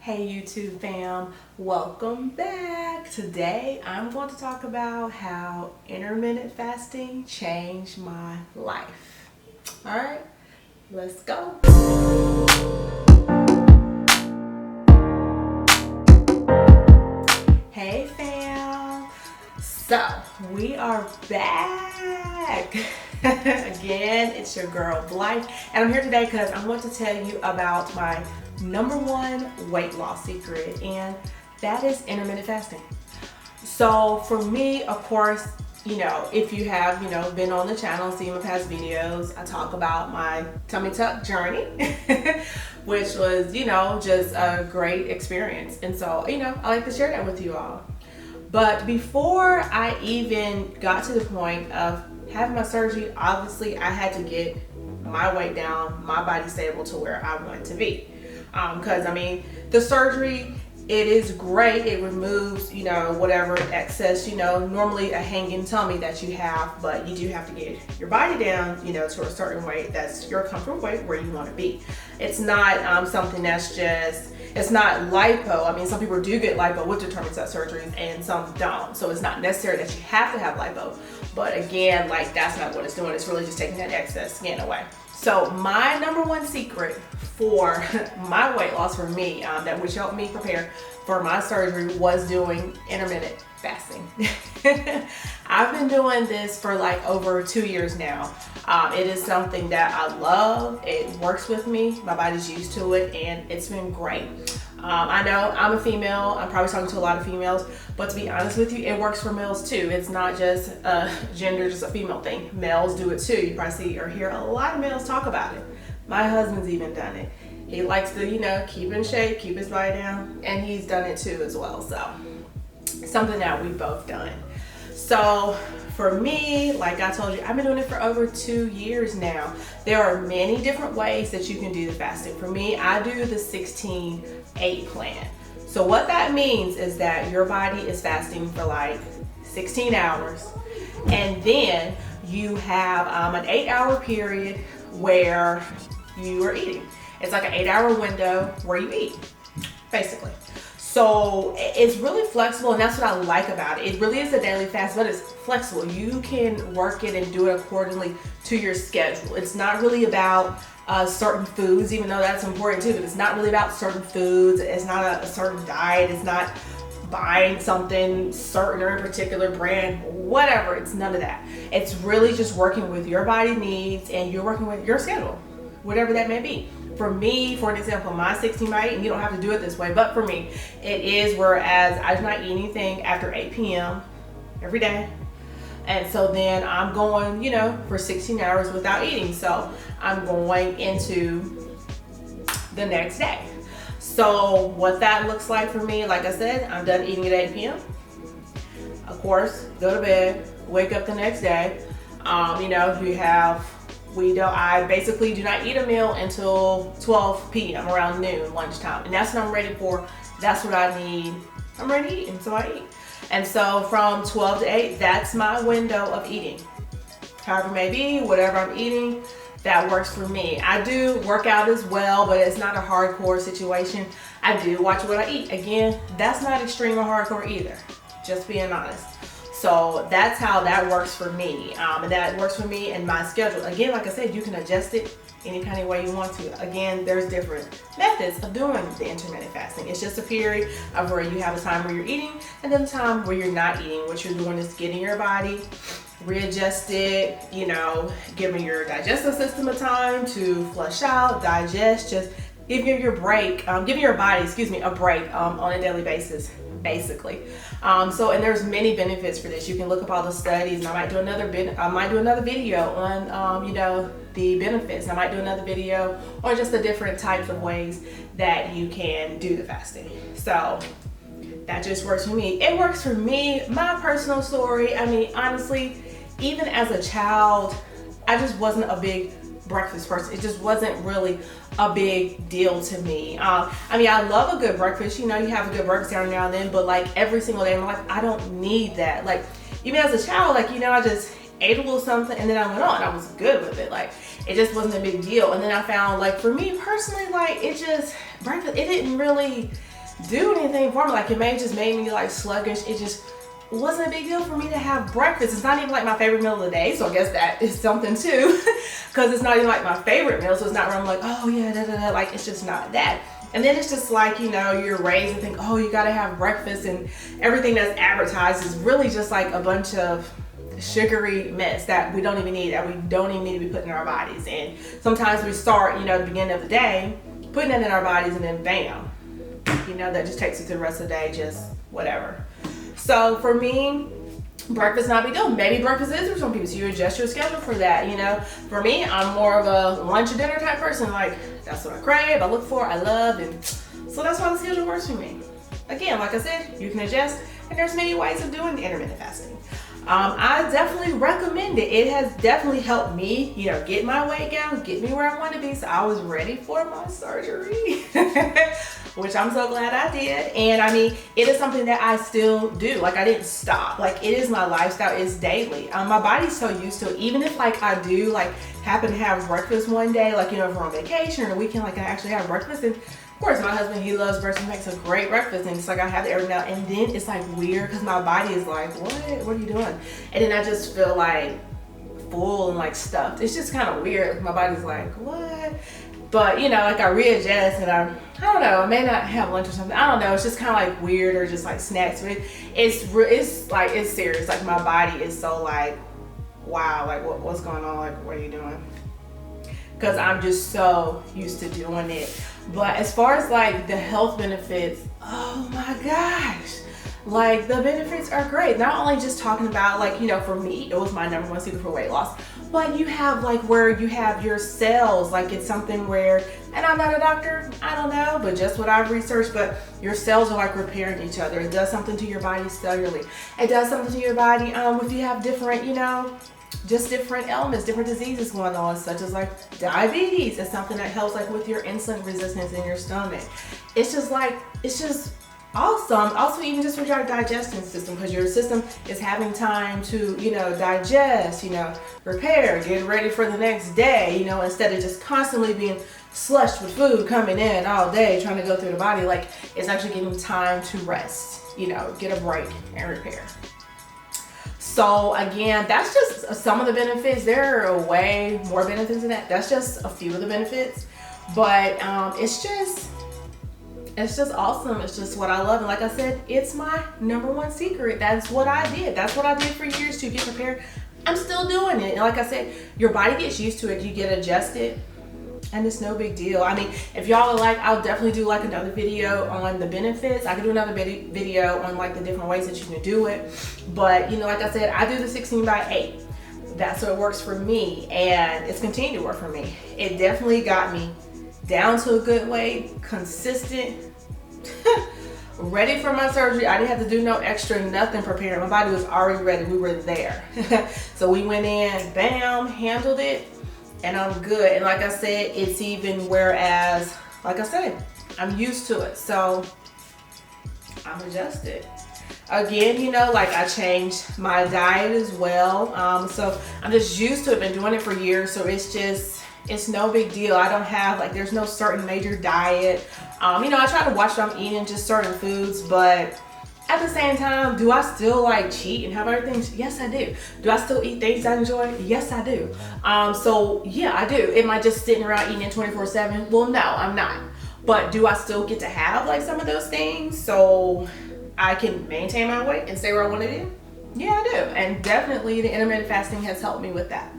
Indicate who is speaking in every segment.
Speaker 1: Hey YouTube fam, welcome back. Today I'm going to talk about how intermittent fasting changed my life. All right, let's go. Hey fam, so we are back. Again, it's your girl Blythe, and I'm here today because I want to tell you about my #1 weight loss secret, and that is intermittent fasting. So for me, of course, if you have, been on the channel, seen my past videos, I talk about my tummy tuck journey, which was, just a great experience. And so, I like to share that with you all. But before I even got to the point of having my surgery, obviously I had to get my weight down, my body stable to where I want to be. Because the surgery, it is great. It removes, whatever excess, normally a hanging tummy that you have, but you do have to get your body down, to a certain weight that's your comfortable weight where you want to be. It's not something that's just, it's not lipo. Some people do get lipo with tummy tuck surgeries and some don't. So it's not necessary that you have to have lipo. But again, that's not what it's doing. It's really just taking that excess skin away. So my #1 secret for my weight loss for me, that which helped me prepare for my surgery, was doing intermittent fasting. I've been doing this for over 2 years now. It is something that I love. It works with me. My body's used to it, and it's been great. I know I'm a female. I'm probably talking to a lot of females, but to be honest with you, it works for males too. It's not just a gender, just a female thing. Males do it too. You probably see or hear a lot of males talk about it. My husband's even done it. He likes to, keep in shape, keep his body down, and he's done it too as well. So something that we've both done. So for me, like I told you, I've been doing it for over 2 years now. There are many different ways that you can do the fasting. For me, I do the 16-8 plan. So what that means is that your body is fasting for 16 hours. And then you have an 8-hour period where you are eating. It's like an 8-hour window where you eat, basically. So it's really flexible, and that's what I like about it. It really is a daily fast, but it's flexible. You can work it and do it accordingly to your schedule. It's not really about certain foods, even though that's important too, but it's not really about certain foods. It's not a certain diet. It's not buying something certain or in particular brand, whatever. It's none of that. It's really just working with your body needs, and you're working with your schedule, whatever that may be. For me, for an example, my 16-8, and you don't have to do it this way, but for me, it is whereas I do not eat anything after 8 p.m. every day. And so then I'm going, for 16 hours without eating. So I'm going into the next day. So what that looks like for me, like I said, I'm done eating at 8 p.m. Of course, go to bed, wake up the next day. I basically do not eat a meal until 12 p.m. around noon, lunchtime. And that's what I'm ready for. That's what I need. I'm ready to eat, and so I eat. And so from 12 to 8, that's my window of eating. However it may be, whatever I'm eating, that works for me. I do work out as well, but it's not a hardcore situation. I do watch what I eat. Again, that's not extreme or hardcore either, just being honest. So that's how that works for me. And that works for me and my schedule. Again, like I said, you can adjust it any kind of way you want to. Again, there's different methods of doing the intermittent fasting. It's just a period of where you have a time where you're eating and then a time where you're not eating. What you're doing is getting your body readjusted, giving your digestive system a time to flush out, digest, just giving your body, a break on a daily basis, basically. And there's many benefits for this. You can look up all the studies, and I might do another video on the benefits. I might do another video on just the different types of ways that you can do the fasting. So that just works for me. It works for me. My personal story, honestly, even as a child, I just wasn't a big breakfast person. It just wasn't really a big deal to me. I love a good breakfast. You have a good breakfast every now and then, but every single day in my life, I don't need that. Even as a child, I just ate a little something and then I went on. I was good with it. It just wasn't a big deal. And then I found, for me personally, breakfast, it didn't really do anything for me. Like it may just made me like sluggish. It just wasn't a big deal for me to have breakfast. It's not even like my favorite meal of the day, so I guess that is something too, because it's not even like my favorite meal. So it's not where I'm like, oh yeah, da, da, da. Like it's just not that. And then it's just like, you know, you're raised and think, oh, you gotta have breakfast, and everything that's advertised is really just like a bunch of sugary mess that we don't even need, that we don't even need to be putting in our bodies. And sometimes we start, you know, at the beginning of the day, putting it in our bodies, and then bam, you know, that just takes it to the rest of the day, just whatever. So for me, breakfast not a big deal. Maybe breakfast is for some people, so you adjust your schedule for that, you know. For me, I'm more of a lunch or dinner type person. Like that's what I crave, I look for, I love, and so that's why the schedule works for me. Again, like I said, you can adjust, and there's many ways of doing intermittent fasting. I definitely recommend it. It has definitely helped me, you know, get my weight down, get me where I want to be. So I was ready for my surgery, which I'm so glad I did. And I mean, it is something that I still do. Like I didn't stop. Like it is my lifestyle. It's daily. My body's so used to it. Even if like I do like happen to have breakfast one day, like, you know, if we're on vacation or a weekend, like I actually have breakfast, and of course, my husband, he loves breakfast, he makes a great breakfast, and it's like I have it every now and then. It's like weird because my body is like, what are you doing? And then I just feel like full and like stuffed. It's just kind of weird. My body's like, what? But you know, like I readjust, and I don't know, I may not have lunch or something. I don't know. It's just kind of like weird, or just like snacks. But it's like, it's serious. Like my body is so like, wow, like what's going on? Like what are you doing? Because I'm just so used to doing it. But as far as like the health benefits, oh my gosh, like the benefits are great. Not only just talking about like, you know, for me, it was my number one secret for weight loss, but you have like where you have your cells, like it's something where, and I'm not a doctor, I don't know, but just what I've researched, but your cells are like repairing each other. It does something to your body cellularly. It does something to your body if you have different, you know, just different ailments, different diseases going on, such as like diabetes. It's something that helps like with your insulin resistance in your stomach. It's just like, it's just awesome. Also, even just with your digestion system, because your system is having time to, you know, digest, you know, repair, get ready for the next day, you know, instead of just constantly being slushed with food coming in all day, trying to go through the body. Like it's actually giving time to rest, you know, get a break and repair. So again, that's just some of the benefits. There are way more benefits than that. That's just a few of the benefits, but it's just awesome. It's just what I love. And like I said, it's my number one secret. That's what I did. That's what I did for years to get prepared. I'm still doing it. And like I said, your body gets used to it. You get adjusted. And it's no big deal. I mean, if y'all are like, I'll definitely do like another video on the benefits. I can do another video on like the different ways that you can do it. But you know, like I said, I do the 16x8. That's what works for me, and it's continued to work for me. It definitely got me down to a good weight, consistent, ready for my surgery. I didn't have to do no extra nothing prepared. My body was already ready. We were there. So we went in, bam, handled it. And I'm good. And like I said, it's even whereas, like I said, I'm used to it. So I'm adjusted. Again, you know, like I changed my diet as well. So I'm just used to it, been doing it for years. So it's no big deal. I don't have like, there's no certain major diet. You know, I try to watch what I'm eating, just certain foods, but at the same time, do I still like cheat and have other things? Yes, I do. Do I still eat things I enjoy? Yes, I do. So yeah, I do. Am I just sitting around eating 24/7? Well, no, I'm not. But do I still get to have like some of those things so I can maintain my weight and stay where I want to be? Yeah, I do. And definitely the intermittent fasting has helped me with that.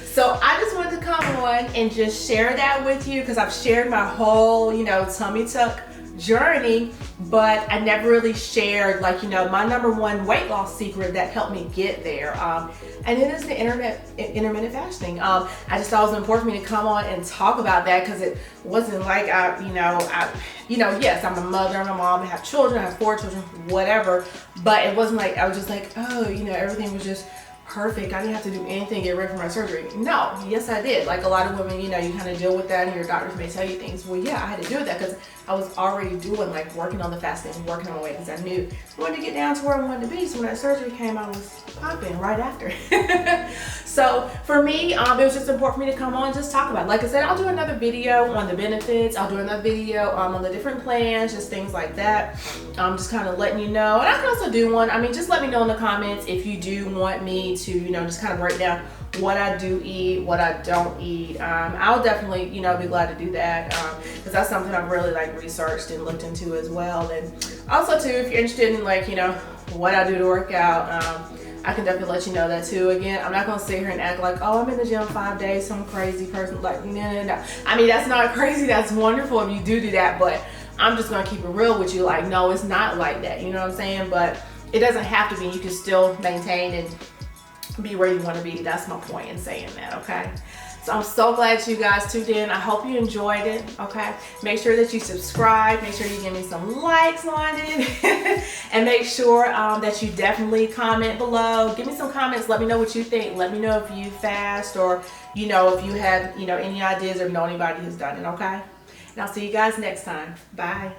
Speaker 1: So I just wanted to come on and just share that with you, because I've shared my whole, you know, tummy tuck journey, but I never really shared like, you know, my number one weight loss secret that helped me get there. And it is the intermittent fasting. I just thought it was important for me to come on and talk about that, because it wasn't like yes, I'm a mother, I'm a mom, I have children, I have 4 children, whatever, but it wasn't like I was just like, oh, you know, everything was just perfect. I didn't have to do anything, get ready for my surgery. No, yes I did. Like a lot of women, you know, you kind of deal with that and your doctors may tell you things. Well, yeah, I had to do that because I was already doing like working on the fasting, working on my weight because I knew I wanted to get down to where I wanted to be. So when that surgery came, I was popping right after. So for me, it was just important for me to come on and just talk about it. Like I said, I'll do another video on the benefits. I'll do another video on the different plans, just things like that. Just kind of letting you know. And I can also do one. I mean, just let me know in the comments if you do want me to, you know, just kind of break down what I do eat, what I don't eat. I'll definitely, you know, be glad to do that because that's something I've really like researched and looked into as well. And also too, if you're interested in like, you know, what I do to work out, I can definitely let you know that too. Again, I'm not gonna sit here and act like, oh, I'm in the gym 5 days, some crazy person. Like, no. I mean, that's not crazy. That's wonderful if you do that, but I'm just gonna keep it real with you. Like, no, it's not like that. You know what I'm saying? But it doesn't have to be. You can still maintain and be where you want to be. That's my point in saying that. Okay. So I'm so glad you guys tuned in. I hope you enjoyed it. Okay. Make sure that you subscribe. Make sure you give me some likes on it. And make sure that you definitely comment below. Give me some comments. Let me know what you think. Let me know if you fast or, you know, if you have, you know, any ideas or know anybody who's done it. Okay. And I'll see you guys next time. Bye.